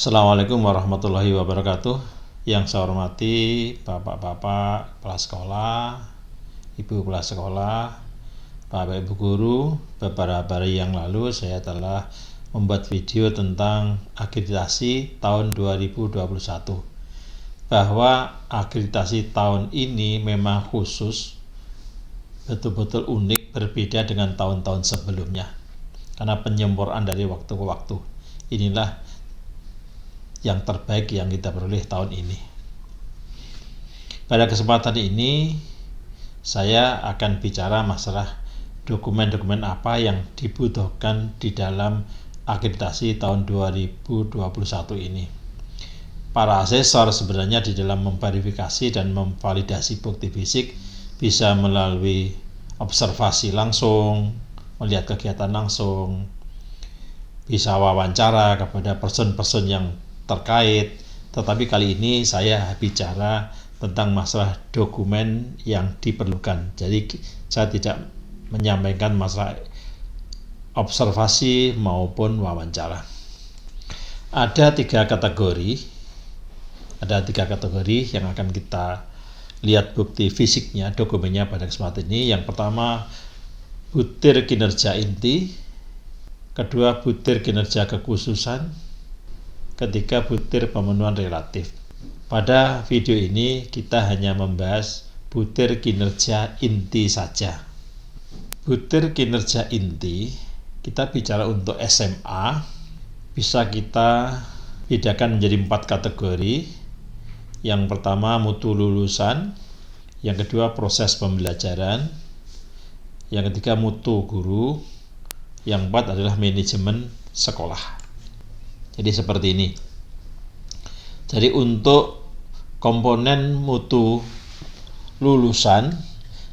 Assalamualaikum warahmatullahi wabarakatuh. Yang saya hormati Bapak-bapak kepala sekolah, Ibu kepala sekolah, Bapak Ibu guru. Beberapa hari yang lalu saya telah membuat video tentang akreditasi tahun 2021, bahwa akreditasi tahun ini memang khusus, betul-betul unik, berbeda dengan tahun-tahun sebelumnya karena penyempurnaan dari waktu ke waktu. Inilah yang terbaik yang kita peroleh tahun ini. Pada kesempatan ini saya akan bicara masalah dokumen-dokumen apa yang dibutuhkan di dalam akreditasi tahun 2021 ini. Para asesor sebenarnya di dalam memverifikasi dan memvalidasi bukti fisik bisa melalui observasi langsung, melihat kegiatan langsung, bisa wawancara kepada person-person yang terkait. Tetapi kali ini saya bicara tentang masalah dokumen yang diperlukan. Jadi saya tidak menyampaikan masalah observasi maupun wawancara. Ada tiga kategori yang akan kita lihat bukti fisiknya, dokumennya pada kesempatan ini. Yang pertama, butir kinerja inti. Kedua, butir kinerja kekhususan. Ketiga, butir pemenuhan relatif. Pada video ini kita hanya membahas butir kinerja inti saja. Butir kinerja inti, kita bicara untuk SMA, bisa kita bedakan menjadi 4 kategori. Yang pertama, mutu lulusan. Yang kedua, proses pembelajaran. Yang ketiga, mutu guru. Yang keempat adalah manajemen sekolah. Jadi seperti ini. Jadi untuk komponen mutu lulusan,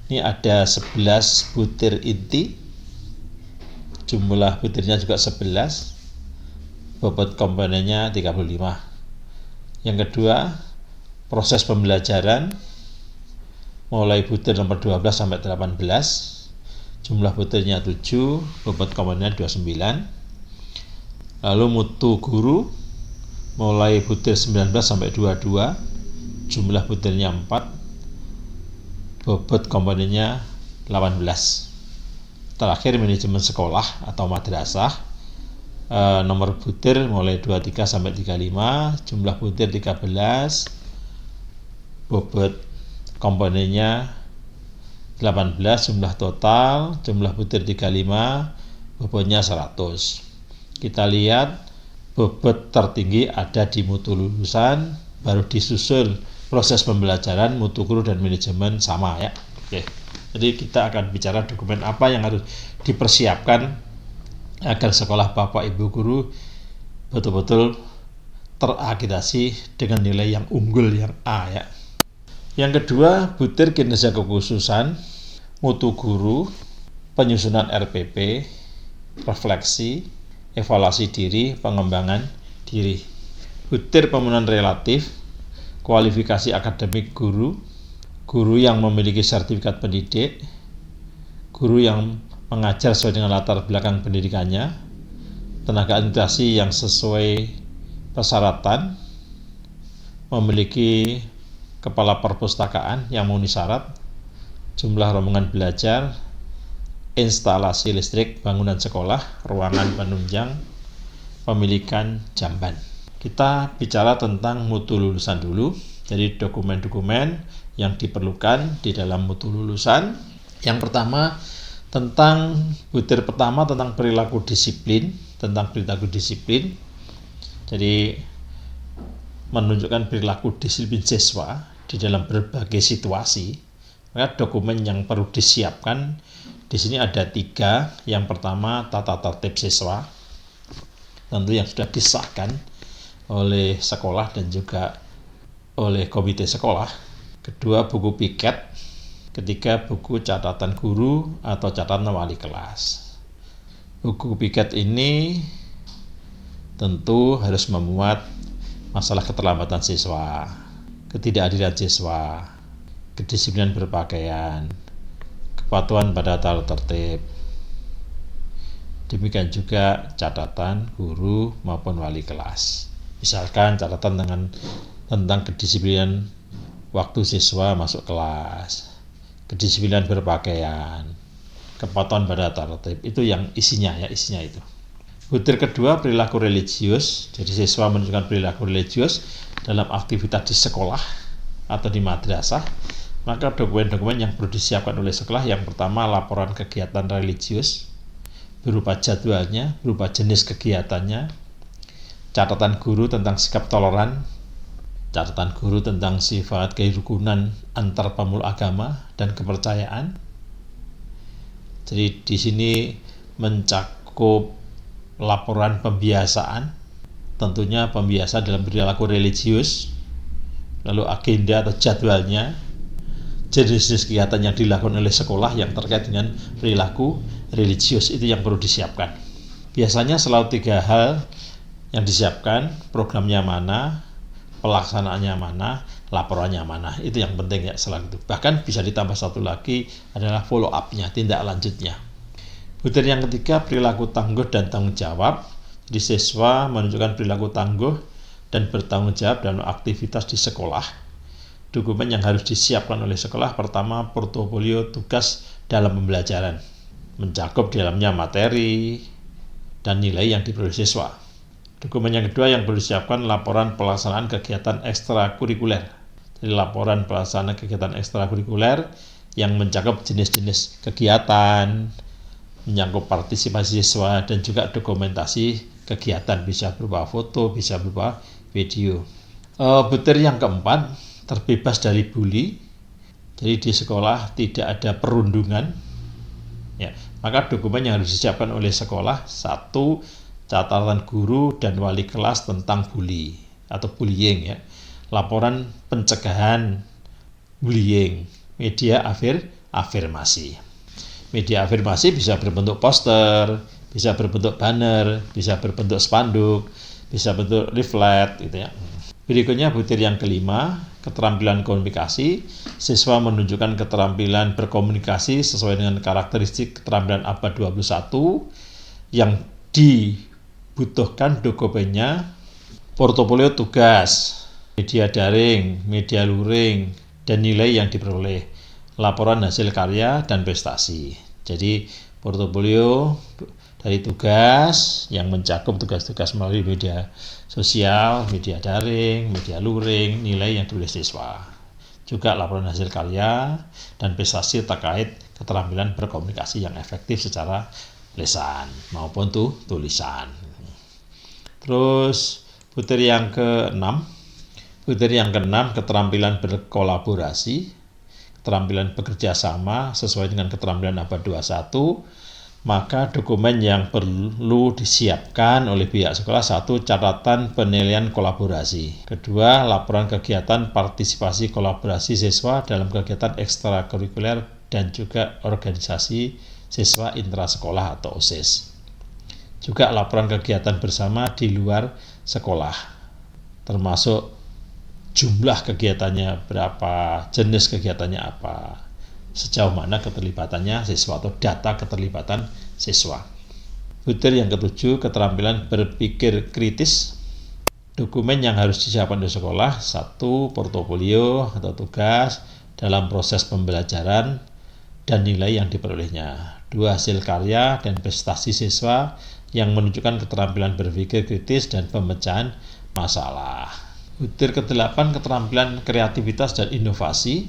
ini ada 11 butir inti. Jumlah butirnya juga 11. Bobot komponennya 35. Yang kedua, proses pembelajaran, mulai butir nomor 12 sampai 18. Jumlah butirnya 7, bobot komponennya 29. Lalu mutu guru, mulai butir 19 sampai 22, jumlah butirnya 4, bobot komponennya 18. Terakhir, manajemen sekolah atau madrasah, nomor butir mulai 23 sampai 35, jumlah butir 13, bobot komponennya 18, jumlah total, jumlah butir 35, bobotnya 100. Kita lihat bobot tertinggi ada di mutu lulusan, baru disusul proses pembelajaran, mutu guru, dan manajemen sama ya. Oke. Jadi kita akan bicara dokumen apa yang harus dipersiapkan agar sekolah Bapak Ibu guru betul-betul terakreditasi dengan nilai yang unggul, yang A ya. Yang kedua, butir kinerja kekhususan, mutu guru, penyusunan RPP, refleksi, evaluasi diri, pengembangan diri. Butir pemenuhan relatif, kualifikasi akademik guru, guru yang memiliki sertifikat pendidik, guru yang mengajar sesuai dengan latar belakang pendidikannya, tenaga administrasi yang sesuai persyaratan, memiliki kepala perpustakaan yang memenuhi syarat, jumlah rombongan belajar, instalasi listrik, bangunan sekolah, ruangan penunjang, pemilikan jamban. Kita bicara tentang mutu lulusan dulu. Jadi dokumen-dokumen yang diperlukan di dalam mutu lulusan. Yang pertama, butir pertama tentang perilaku disiplin. Jadi menunjukkan perilaku disiplin siswa di dalam berbagai situasi. Maka dokumen yang perlu disiapkan di sini ada 3. Yang pertama, tata tertib siswa, tentu yang sudah disahkan oleh sekolah dan juga oleh komite sekolah. Kedua, buku piket. Ketiga, buku catatan guru atau catatan wali kelas. Buku piket ini tentu harus memuat masalah keterlambatan siswa, ketidakhadiran siswa, kedisiplinan berpakaian, kepatuhan pada tata tertib. Demikian juga catatan guru maupun wali kelas. Misalkan catatan tentang kedisiplinan waktu siswa masuk kelas, kedisiplinan berpakaian, kepatuhan pada tertib, itu yang isinya itu. Butir kedua, perilaku religius. Jadi siswa menunjukkan perilaku religius dalam aktivitas di sekolah atau di madrasah. Maka dokumen-dokumen yang perlu disiapkan oleh sekolah, yang pertama laporan kegiatan religius berupa jadwalnya, berupa jenis kegiatannya, catatan guru tentang sikap toleran, catatan guru tentang sifat kerukunan antar pemeluk agama dan kepercayaan. Jadi di sini mencakup laporan pembiasaan, tentunya pembiasaan dalam perilaku religius, lalu agenda atau jadwalnya, jenis-jenis kegiatan yang dilakukan oleh sekolah yang terkait dengan perilaku religius, itu yang perlu disiapkan. Biasanya selalu 3 hal yang disiapkan, programnya mana, pelaksanaannya mana, laporannya mana. Itu yang penting ya selalu itu. Bahkan bisa ditambah satu lagi adalah follow up-nya, tindak lanjutnya. Butir yang ketiga, perilaku tangguh dan tanggung jawab. Jadi siswa menunjukkan perilaku tangguh dan bertanggung jawab dalam aktivitas di sekolah. Dokumen yang harus disiapkan oleh sekolah, pertama portofolio tugas dalam pembelajaran, mencakup di dalamnya materi dan nilai yang diperoleh siswa. Dokumen yang kedua yang perlu disiapkan, laporan pelaksanaan kegiatan ekstrakurikuler. Jadi laporan pelaksanaan kegiatan ekstrakurikuler yang mencakup jenis-jenis kegiatan, menyangkut partisipasi siswa, dan juga dokumentasi kegiatan, bisa berupa foto, bisa berupa video. Butir yang keempat, terbebas dari bully. Jadi di sekolah tidak ada perundungan. Ya, maka dokumen yang harus disiapkan oleh sekolah, 1, catatan guru dan wali kelas tentang bully atau bullying ya. Laporan pencegahan bullying, media afirmasi. Media afirmasi bisa berbentuk poster, bisa berbentuk banner, bisa berbentuk spanduk, bisa bentuk leaflet gitu ya. Berikutnya butir yang kelima, keterampilan komunikasi. Siswa menunjukkan keterampilan berkomunikasi sesuai dengan karakteristik keterampilan abad 21 yang dibutuhkan. Dokumennya portofolio tugas, media daring, media luring, dan nilai yang diperoleh, laporan hasil karya dan prestasi. Jadi portofolio dari tugas yang mencakup tugas-tugas melalui media sosial, media daring, media luring, nilai yang ditulis siswa. Juga laporan hasil karya dan prestasi terkait keterampilan berkomunikasi yang efektif secara lisan maupun tulisan. Terus butir yang keenam, keterampilan berkolaborasi. Keterampilan bekerja sama sesuai dengan keterampilan abad 21, maka dokumen yang perlu disiapkan oleh pihak sekolah, 1, catatan penilaian kolaborasi. 2, laporan kegiatan partisipasi kolaborasi siswa dalam kegiatan ekstrakurikuler dan juga organisasi siswa intrasekolah atau OSIS. Juga laporan kegiatan bersama di luar sekolah, termasuk jumlah kegiatannya berapa, jenis kegiatannya apa, sejauh mana keterlibatannya siswa atau data keterlibatan siswa. Butir yang ketujuh, keterampilan berpikir kritis. Dokumen yang harus disiapkan di sekolah, 1, portofolio atau tugas dalam proses pembelajaran dan nilai yang diperolehnya. 2, hasil karya dan prestasi siswa yang menunjukkan keterampilan berpikir kritis dan pemecahan masalah. Butir ke-8, keterampilan kreativitas dan inovasi.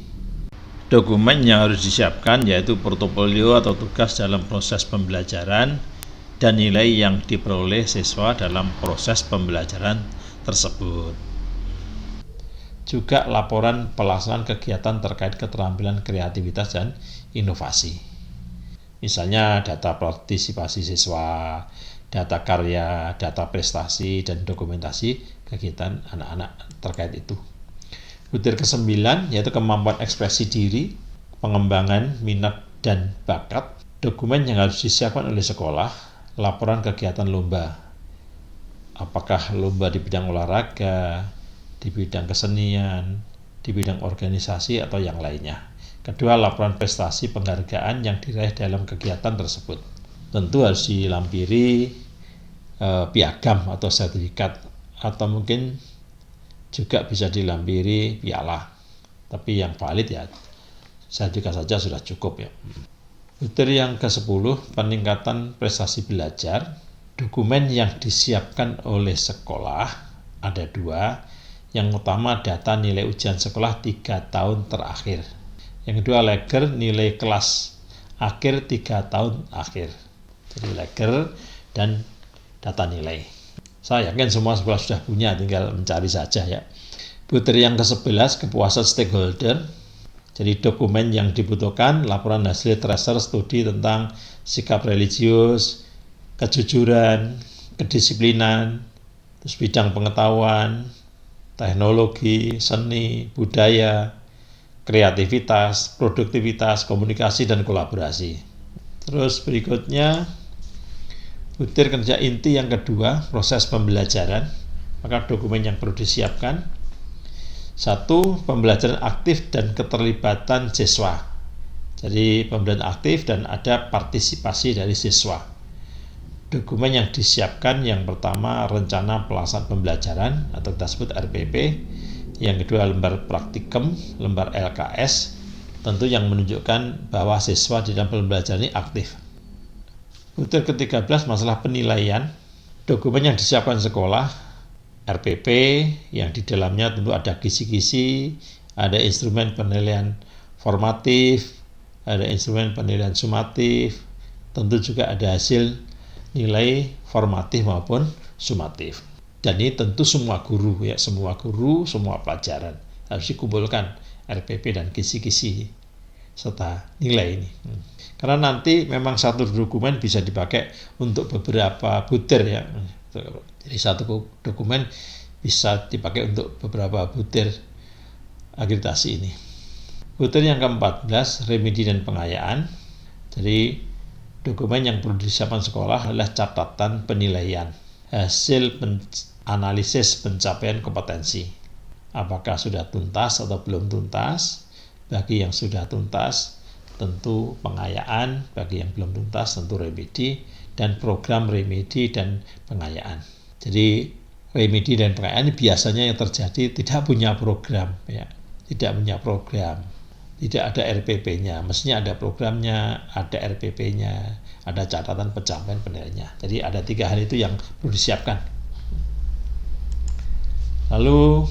Dokumen yang harus disiapkan yaitu portofolio atau tugas dalam proses pembelajaran dan nilai yang diperoleh siswa dalam proses pembelajaran tersebut. Juga laporan pelaksanaan kegiatan terkait keterampilan kreativitas dan inovasi. Misalnya data partisipasi siswa, data karya, data prestasi, dan dokumentasi kegiatan anak-anak terkait itu. Butir ke-9 yaitu kemampuan ekspresi diri, pengembangan minat dan bakat. Dokumen yang harus disiapkan oleh sekolah, laporan kegiatan lomba. Apakah lomba di bidang olahraga, di bidang kesenian, di bidang organisasi atau yang lainnya. Kedua, laporan prestasi penghargaan yang diraih dalam kegiatan tersebut. Tentu harus dilampiri piagam atau sertifikat atau mungkin juga bisa dilampiri piala. Tapi yang valid ya sertifikat saja sudah cukup ya. Butir yang ke-10, peningkatan prestasi belajar. Dokumen yang disiapkan oleh sekolah ada 2. Yang utama data nilai ujian sekolah 3 tahun terakhir. Yang kedua leger nilai kelas akhir 3 tahun akhir. Jadi leger dan data nilai. Saya yakin semua sekolah sudah punya, tinggal mencari saja ya. Butir yang ke-11, kepuasan stakeholder. Jadi dokumen yang dibutuhkan, laporan hasil tracer studi tentang sikap religius, kejujuran, kedisiplinan, terus bidang pengetahuan, teknologi, seni, budaya, kreativitas, produktivitas, komunikasi, dan kolaborasi. Terus berikutnya, butir kerja inti yang kedua, proses pembelajaran. Maka dokumen yang perlu disiapkan. 1. Pembelajaran aktif dan keterlibatan siswa. Jadi pembelajaran aktif dan ada partisipasi dari siswa. Dokumen yang disiapkan yang pertama rencana pelaksanaan pembelajaran atau kita sebut RPP. Yang kedua lembar praktikum, lembar LKS, tentu yang menunjukkan bahwa siswa di dalam pembelajaran ini aktif. Butir ke-13 masalah penilaian. Dokumen yang disiapkan sekolah RPP yang di dalamnya tentu ada kisi-kisi, ada instrumen penilaian formatif, ada instrumen penilaian sumatif, tentu juga ada hasil nilai formatif maupun sumatif. Dan ini tentu semua guru ya, semua pelajaran harus dikumpulkan RPP dan kisi-kisi serta nilai ini. Karena nanti memang satu dokumen bisa dipakai untuk beberapa butir ya. Jadi satu dokumen bisa dipakai untuk beberapa butir akreditasi ini. Butir yang ke-14, remedi dan pengayaan. Jadi dokumen yang perlu disiapkan sekolah adalah catatan penilaian, hasil analisis pencapaian kompetensi. Apakah sudah tuntas atau belum tuntas? Bagi yang sudah tuntas, tentu pengayaan, bagi yang belum tuntas tentu remedi, dan program remedi dan pengayaan. Jadi remedi dan pengayaan ini biasanya yang terjadi tidak punya program ya, tidak ada RPP-nya, mestinya ada programnya, ada RPP-nya, ada catatan pencapaian penilaiannya. Jadi ada 3 hal itu yang perlu disiapkan. Lalu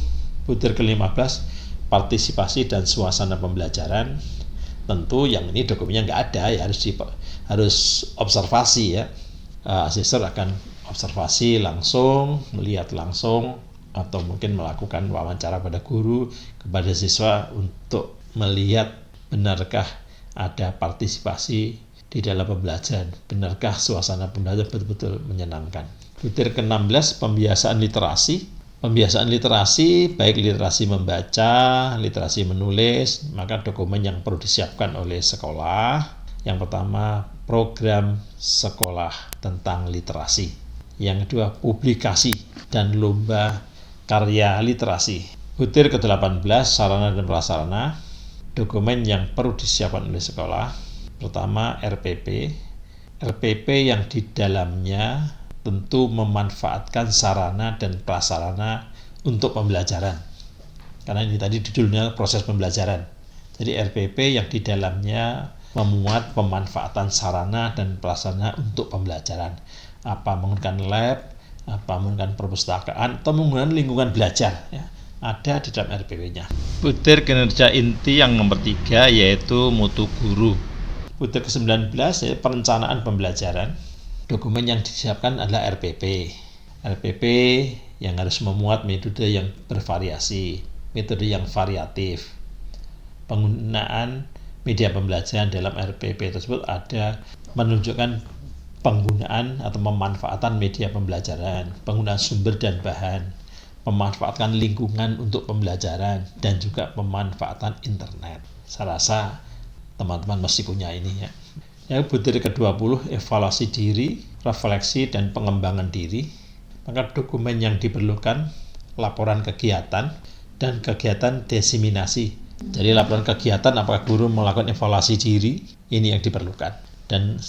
butir ke-15, partisipasi dan suasana pembelajaran. Tentu yang ini dokumennya nggak ada ya, harus observasi ya. Asesor akan observasi langsung, melihat langsung, atau mungkin melakukan wawancara pada guru kepada siswa untuk melihat benarkah ada partisipasi di dalam pembelajaran, benarkah suasana pembelajaran betul-betul menyenangkan. Butir ke-16, pembiasaan literasi. Pembiasaan literasi, baik literasi membaca, literasi menulis, maka dokumen yang perlu disiapkan oleh sekolah. Yang pertama, program sekolah tentang literasi. Yang kedua, publikasi dan lomba karya literasi. Butir ke-18, sarana dan prasarana. Dokumen yang perlu disiapkan oleh sekolah. Pertama, RPP. RPP yang di dalamnya tentu memanfaatkan sarana dan prasarana untuk pembelajaran. Karena ini tadi judulnya proses pembelajaran. Jadi RPP yang di dalamnya memuat pemanfaatan sarana dan prasarana untuk pembelajaran. Apa menggunakan lab, apa menggunakan perpustakaan, atau menggunakan lingkungan belajar. Ya, ada di dalam RPP-nya. Butir kinerja inti yang nomor 3 yaitu mutu guru. Butir ke-19 yaitu perencanaan pembelajaran. Dokumen yang disiapkan adalah RPP. RPP yang harus memuat metode yang bervariasi, metode yang variatif. Penggunaan media pembelajaran dalam RPP tersebut ada menunjukkan penggunaan atau pemanfaatan media pembelajaran, penggunaan sumber dan bahan, memanfaatkan lingkungan untuk pembelajaran, dan juga pemanfaatan internet. Saya rasa teman-teman mesti punya ini ya. Yang butir ke-20, evaluasi diri, refleksi, dan pengembangan diri. Maka dokumen yang diperlukan, laporan kegiatan, dan kegiatan diseminasi. Jadi laporan kegiatan apakah guru melakukan evaluasi diri, ini yang diperlukan. Dan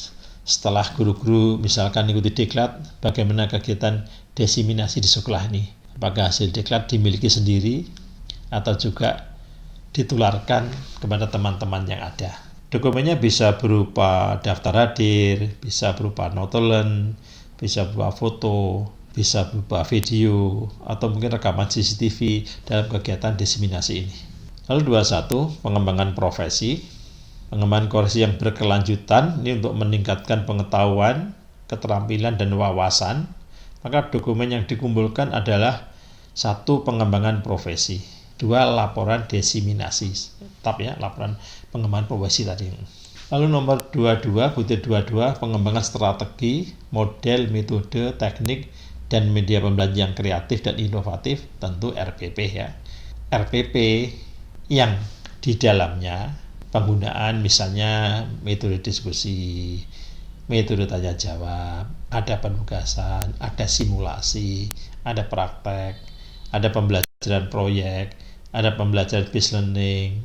setelah guru-guru misalkan ikuti diklat, bagaimana kegiatan diseminasi di sekolah ini. Apakah hasil diklat dimiliki sendiri atau juga ditularkan kepada teman-teman yang ada. Dokumennya bisa berupa daftar hadir, bisa berupa notulen, bisa berupa foto, bisa berupa video, atau mungkin rekaman CCTV dalam kegiatan diseminasi ini. Lalu 21, pengembangan profesi. Pengembangan profesi yang berkelanjutan ini untuk meningkatkan pengetahuan, keterampilan, dan wawasan. Maka dokumen yang dikumpulkan adalah 1. Pengembangan profesi, 2. Laporan diseminasi, laporan pengembangan profesi tadi. Lalu nomor 22, butir 22, pengembangan strategi, model, metode, teknik, dan media pembelajaran yang kreatif dan inovatif, tentu RPP ya. RPP yang di dalamnya penggunaan misalnya metode diskusi, metode tanya jawab, ada penugasan, ada simulasi, ada praktek, ada pembelajaran proyek, ada pembelajaran business learning,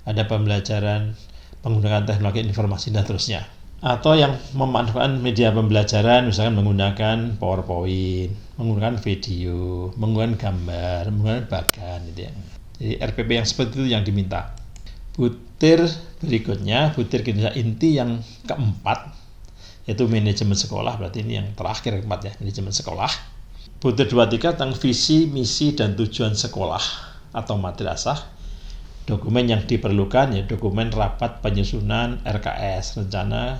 ada pembelajaran menggunakan teknologi informasi dan seterusnya. Atau yang memanfaatkan media pembelajaran misalkan menggunakan PowerPoint, menggunakan video, menggunakan gambar, menggunakan bagan gitu ya. Jadi RPP yang seperti itu yang diminta. Butir berikutnya, butir kinerja inti yang keempat, yaitu manajemen sekolah, berarti ini yang terakhir keempat ya, manajemen sekolah. Butir 23 tentang visi, misi, dan tujuan sekolah atau madrasah. Dokumen yang diperlukan ya dokumen rapat penyusunan RKS, rencana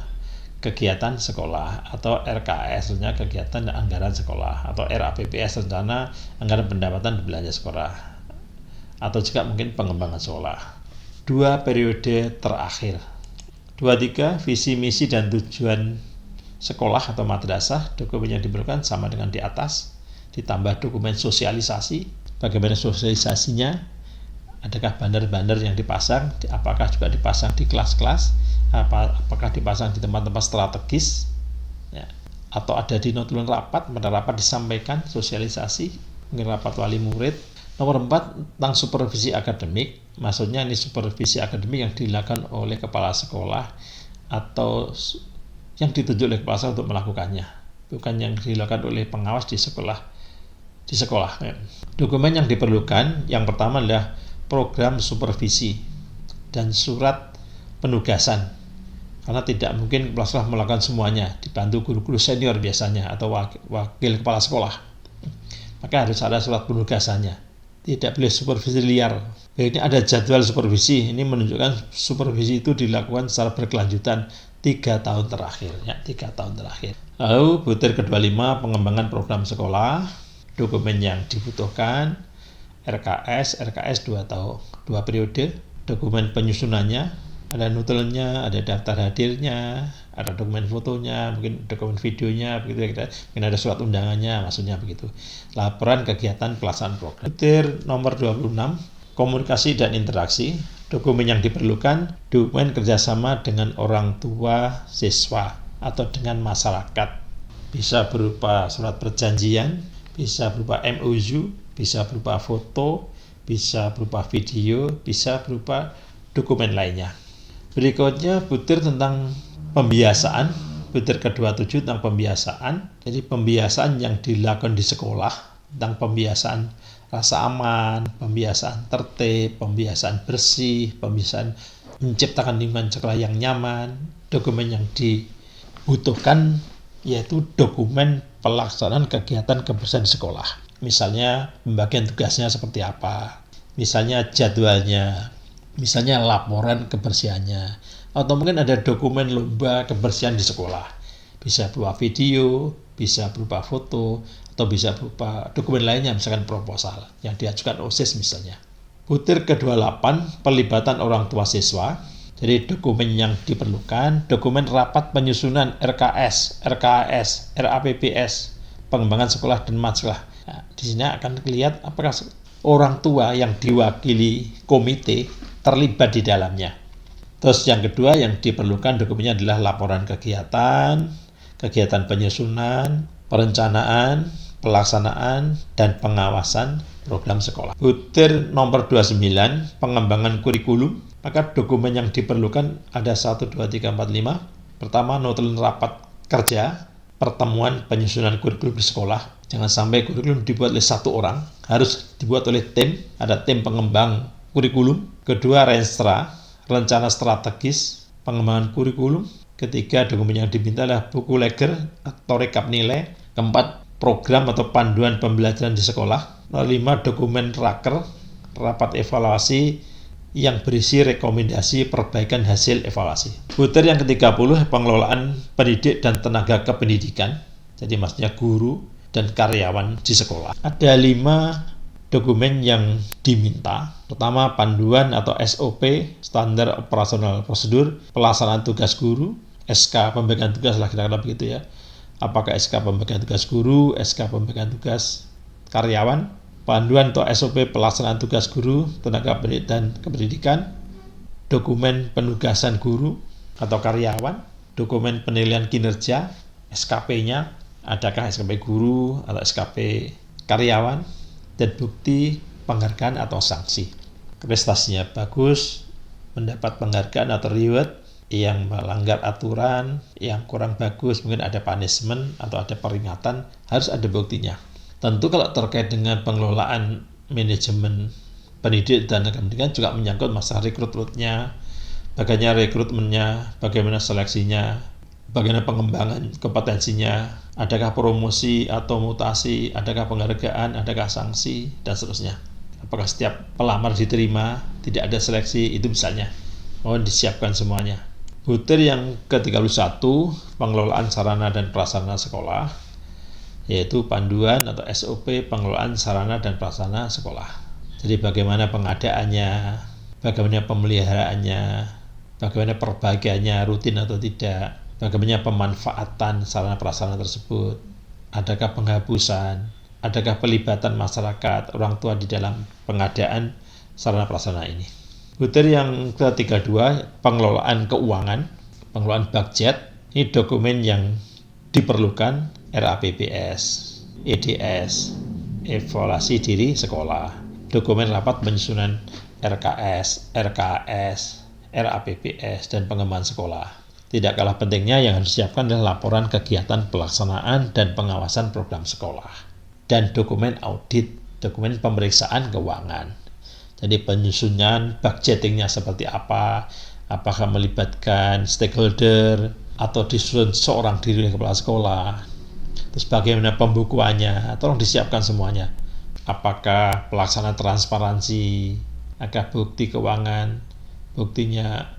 kegiatan sekolah, atau RKS, rencana kegiatan dan anggaran sekolah, atau RAPBS, rencana anggaran pendapatan dan belanja sekolah, atau juga mungkin pengembangan sekolah. 2 periode terakhir. 23 visi, misi, dan tujuan sekolah atau madrasah. Dokumen yang diperlukan sama dengan di atas, ditambah dokumen sosialisasi. Bagaimana sosialisasinya? Adakah banner-banner yang dipasang? Apakah juga dipasang di kelas-kelas? Apakah dipasang di tempat-tempat strategis? Ya. Atau ada di notulen rapat, pada rapat disampaikan sosialisasi, mungkin rapat wali murid. Nomor 4 tentang supervisi akademik. Maksudnya ini supervisi akademik yang dilakukan oleh kepala sekolah atau yang ditunjuk oleh kepala sekolah untuk melakukannya, bukan yang dilakukan oleh pengawas di sekolah. Ya. Dokumen yang diperlukan yang pertama adalah program supervisi dan surat penugasan, karena tidak mungkin kepala sekolah melakukan semuanya, dibantu guru-guru senior biasanya atau wakil kepala sekolah, maka harus ada surat penugasannya, tidak boleh supervisi liar. Ini ada jadwal supervisi, ini menunjukkan supervisi itu dilakukan secara berkelanjutan 3 tahun terakhir ya, 3 tahun terakhir. Lalu butir ke-25 pengembangan program sekolah. Dokumen yang dibutuhkan RKS 2 periode, dokumen penyusunannya, ada notulennya, ada daftar hadirnya, ada dokumen fotonya, mungkin dokumen videonya, begitu ya, mungkin ada surat undangannya, maksudnya begitu. Laporan kegiatan pelaksanaan program. Butir nomor 26, komunikasi dan interaksi. Dokumen yang diperlukan, dokumen kerjasama dengan orang tua siswa atau dengan masyarakat. Bisa berupa surat perjanjian, bisa berupa MOU, bisa berupa foto, bisa berupa video, bisa berupa dokumen lainnya. Berikutnya butir tentang pembiasaan, butir ke-27 tentang pembiasaan. Jadi pembiasaan yang dilakukan di sekolah, tentang pembiasaan rasa aman, pembiasaan tertib, pembiasaan bersih, pembiasaan menciptakan lingkungan sekolah yang nyaman. Dokumen yang dibutuhkan yaitu dokumen pelaksanaan kegiatan kebersihan sekolah. Misalnya pembagian tugasnya seperti apa, misalnya jadwalnya, misalnya laporan kebersihannya, atau mungkin ada dokumen lomba kebersihan di sekolah. Bisa berupa video, bisa berupa foto, atau bisa berupa dokumen lainnya, misalkan proposal yang diajukan OSIS misalnya. Butir ke-28 pelibatan orang tua siswa. Jadi dokumen yang diperlukan, dokumen rapat penyusunan RKS, RKAS, RAPBS, pengembangan sekolah dan madrasah. Nah, di sini akan terlihat apakah orang tua yang diwakili komite terlibat di dalamnya. Terus yang kedua yang diperlukan dokumennya adalah laporan kegiatan, kegiatan penyusunan, perencanaan, pelaksanaan, dan pengawasan program sekolah. Butir nomor 29, pengembangan kurikulum. Maka dokumen yang diperlukan ada 1, 2, 3, 4, 5. Pertama, notulen rapat kerja. pertemuan penyusunan kurikulum di sekolah. Jangan sampai kurikulum dibuat oleh satu orang, harus dibuat oleh tim. Ada tim pengembang kurikulum. Kedua, renstra, rencana strategis pengembangan kurikulum. Ketiga, dokumen yang diminta adalah buku leger atau rekap nilai. Keempat, program atau panduan pembelajaran di sekolah. Kelima, dokumen raker, rapat evaluasi yang berisi rekomendasi perbaikan hasil evaluasi. Butir yang ke-30, pengelolaan pendidik dan tenaga kependidikan. Jadi maksudnya guru dan karyawan di sekolah. Ada 5 dokumen yang diminta. Pertama, panduan atau SOP, standar operasional prosedur, pelaksanaan tugas guru, SK pembagian tugas lah kira-kira begitu ya. Apakah SK pembagian tugas guru, SK pembagian tugas karyawan, panduan atau SOP pelaksanaan tugas guru, tenaga pendidik dan kependidikan, dokumen penugasan guru atau karyawan, dokumen penilaian kinerja, SKP-nya, adakah SKP guru atau SKP karyawan, dan bukti penghargaan atau sanksi. Prestasinya bagus, mendapat penghargaan atau reward, yang melanggar aturan, yang kurang bagus, mungkin ada punishment atau ada peringatan, harus ada buktinya. Tentu kalau terkait dengan pengelolaan manajemen pendidik dan pendidikan juga menyangkut masalah rekrutmennya, bagaimana rekrutmennya, bagaimana seleksinya, bagaimana pengembangan kompetensinya, adakah promosi atau mutasi, adakah penghargaan, adakah sanksi, dan seterusnya. Apakah setiap pelamar diterima, tidak ada seleksi, itu misalnya. Mohon disiapkan semuanya. Butir yang ke-31, pengelolaan sarana dan prasarana sekolah, yaitu panduan atau SOP pengelolaan sarana dan prasarana sekolah. Jadi bagaimana pengadaannya, bagaimana pemeliharaannya, bagaimana perbaikannya rutin atau tidak, bagaimana pemanfaatan sarana prasarana tersebut, adakah penghapusan, adakah pelibatan masyarakat, orang tua di dalam pengadaan sarana prasarana ini. Butir yang ke-32, pengelolaan keuangan, pengelolaan budget. Ini dokumen yang diperlukan, RAPBS, EDS, evaluasi diri sekolah, dokumen rapat penyusunan RKS, RKS, RAPBS, dan pengembangan sekolah. Tidak kalah pentingnya yang harus disiapkan adalah laporan kegiatan pelaksanaan dan pengawasan program sekolah, dan dokumen audit, dokumen pemeriksaan keuangan. Jadi penyusunan budgetingnya seperti apa, apakah melibatkan stakeholder atau disusun seorang diri oleh kepala sekolah. Terus bagaimana pembukuannya, tolong disiapkan semuanya. Apakah pelaksanaan transparansi, apakah bukti keuangan, buktinya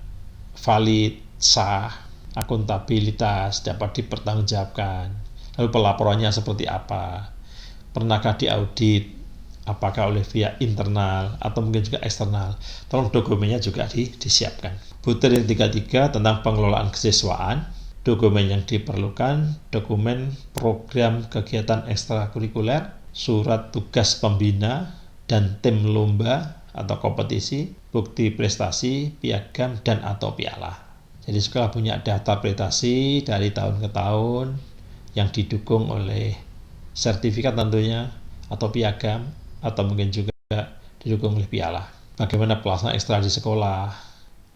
valid, sah, akuntabilitas, dapat dipertanggungjawabkan. Lalu pelaporannya seperti apa, pernahkah diaudit, apakah oleh pihak internal atau mungkin juga eksternal. Tolong dokumennya juga disiapkan. Butir yang 33 tentang pengelolaan kesiswaan, dokumen yang diperlukan, dokumen program kegiatan ekstrakurikuler, surat tugas pembina, dan tim lomba atau kompetisi, bukti prestasi, piagam, dan atau piala. Jadi sekolah punya daftar prestasi dari tahun ke tahun yang didukung oleh sertifikat tentunya, atau piagam, atau mungkin juga didukung oleh piala. Bagaimana pelaksanaan ekstra di sekolah,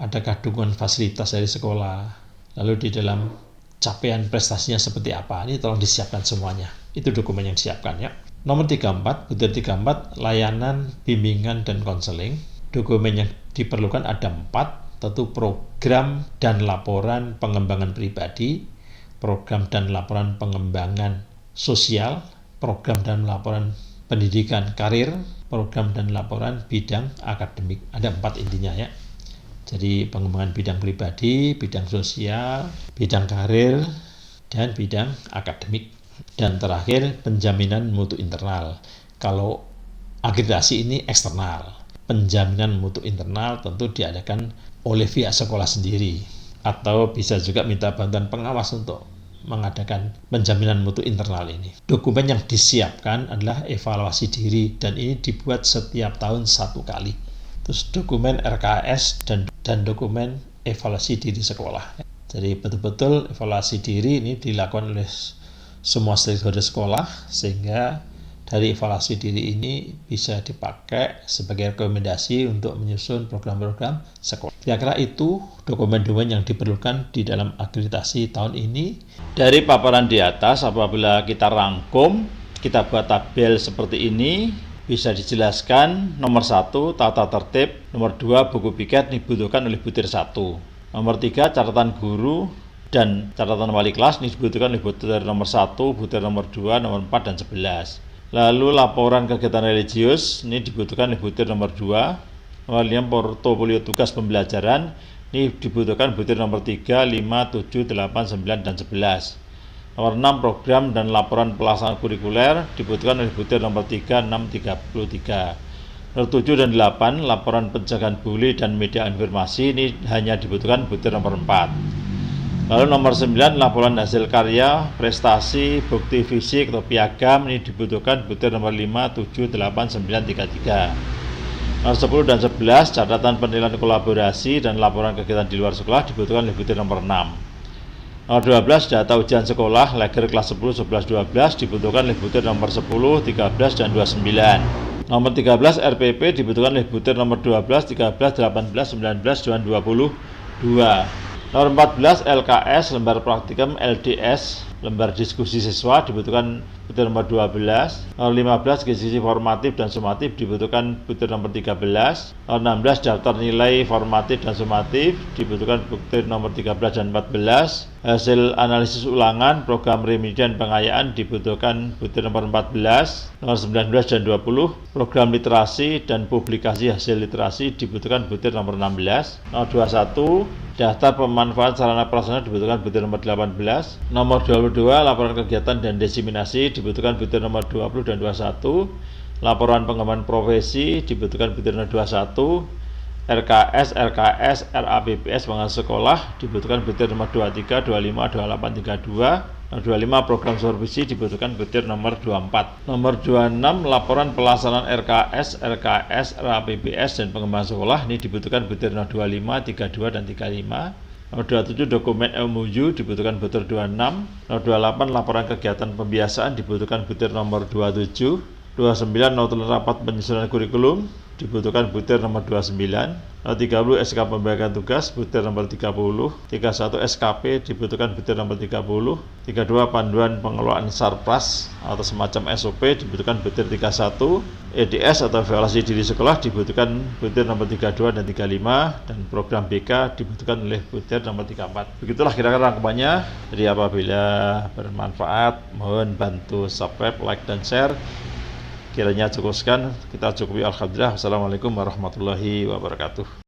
adakah dukungan fasilitas dari sekolah, lalu di dalam capaian prestasinya seperti apa, ini tolong disiapkan semuanya. Itu dokumen yang disiapkan ya. Nomor 34, butir 34, layanan, bimbingan, dan konseling. Dokumen yang diperlukan ada 4, tentu program dan laporan pengembangan pribadi, program dan laporan pengembangan sosial, program dan laporan pendidikan karir, program dan laporan bidang akademik. Ada 4 intinya ya. Jadi pengembangan bidang pribadi, bidang sosial, bidang karir, dan bidang akademik. Dan terakhir, penjaminan mutu internal. Kalau akreditasi ini eksternal. Penjaminan mutu internal tentu diadakan oleh pihak sekolah sendiri. Atau bisa juga minta bantuan pengawas untuk mengadakan penjaminan mutu internal ini. Dokumen yang disiapkan adalah evaluasi diri, dan ini dibuat setiap tahun 1 kali. Terus dokumen RKS dan dokumen evaluasi diri sekolah. Jadi betul-betul evaluasi diri ini dilakukan oleh semua stakeholder sekolah, sehingga Dari evaluasi diri ini bisa dipakai sebagai rekomendasi untuk menyusun program-program sekolah. Kira-kira itu dokumen-dokumen yang diperlukan di dalam akreditasi tahun ini. Dari paparan di atas, apabila kita rangkum, kita buat tabel seperti ini, bisa dijelaskan nomor 1 tata tertib, nomor 2 buku piket dibutuhkan oleh butir 1, nomor 3 catatan guru dan catatan wali kelas ini dibutuhkan oleh butir nomor 1, butir nomor 2, nomor 4 dan 11. Lalu laporan kegiatan religius ini dibutuhkan oleh butir nomor 2. Nomor 5 portofolio tugas pembelajaran ini dibutuhkan butir nomor 3, 5, 7, 8, 9 dan 11. Nomor 6 program dan laporan pelaksanaan kurikuler dibutuhkan oleh butir nomor 3, 6, 33. Nomor 7 dan 8 laporan pencegahan bully dan media informasi ini hanya dibutuhkan butir nomor 4. Lalu nomor 9 laporan hasil karya, prestasi, bukti fisik atau piagam ini dibutuhkan butir nomor 5, 7, 8, 9, 33. Nomor 10 dan 11 catatan penilaian kolaborasi dan laporan kegiatan di luar sekolah dibutuhkan oleh butir nomor 6. Nomor 12 data ujian sekolah, leger kelas 10, 11, 12 dibutuhkan oleh butir nomor 10, 13 dan 29. Nomor 13 RPP dibutuhkan oleh butir nomor 12, 13, 18, 19 dan 22. Nomor 14 LKS lembar praktikum LDS lembar diskusi siswa dibutuhkan butir nomor 12. Nomor 15 gizi formatif dan sumatif dibutuhkan butir nomor 13. Nomor 16 daftar nilai formatif dan sumatif dibutuhkan butir nomor 13 dan 14. Hasil analisis ulangan program remedi dan pengayaan dibutuhkan butir nomor 14. Nomor 19 dan 20 program literasi dan publikasi hasil literasi dibutuhkan butir nomor 16. Nomor 21 daftar pemanfaat sarana prasarana dibutuhkan butir nomor 18. Nomor 22 laporan kegiatan dan desiminasi dibutuhkan butir nomor 20 dan 21. Laporan pengembangan profesi dibutuhkan butir nomor 21. RKS, RAPBS pengawas sekolah dibutuhkan butir nomor 23, 25, 28, 32. Nomor 25 program supervisi dibutuhkan butir nomor 24. Nomor 26 laporan pelaksanaan RKS, RAPBS dan pengembangan sekolah ini dibutuhkan butir nomor 25, 32 dan 35. Nomor 27 dokumen MOU dibutuhkan butir 26. Nomor 28 laporan kegiatan pembiasaan dibutuhkan butir nomor 27. 29 notulen rapat penyusunan kurikulum dibutuhkan butir nomor 29. Nomor 30 SK pembagian tugas butir nomor 30. 31 SKP dibutuhkan butir nomor 30. 32 panduan pengelolaan sarpras atau semacam SOP dibutuhkan butir 31. EDS atau evaluasi diri sekolah dibutuhkan butir nomor 32 dan 35, dan program BK dibutuhkan oleh butir nomor 34. Begitulah kira-kira rangkumannya. Jadi apabila bermanfaat mohon bantu subscribe, like dan share. Kiranya cukup sekian, kita cukupi. Alhamdulillah. Wassalamualaikum warahmatullahi wabarakatuh.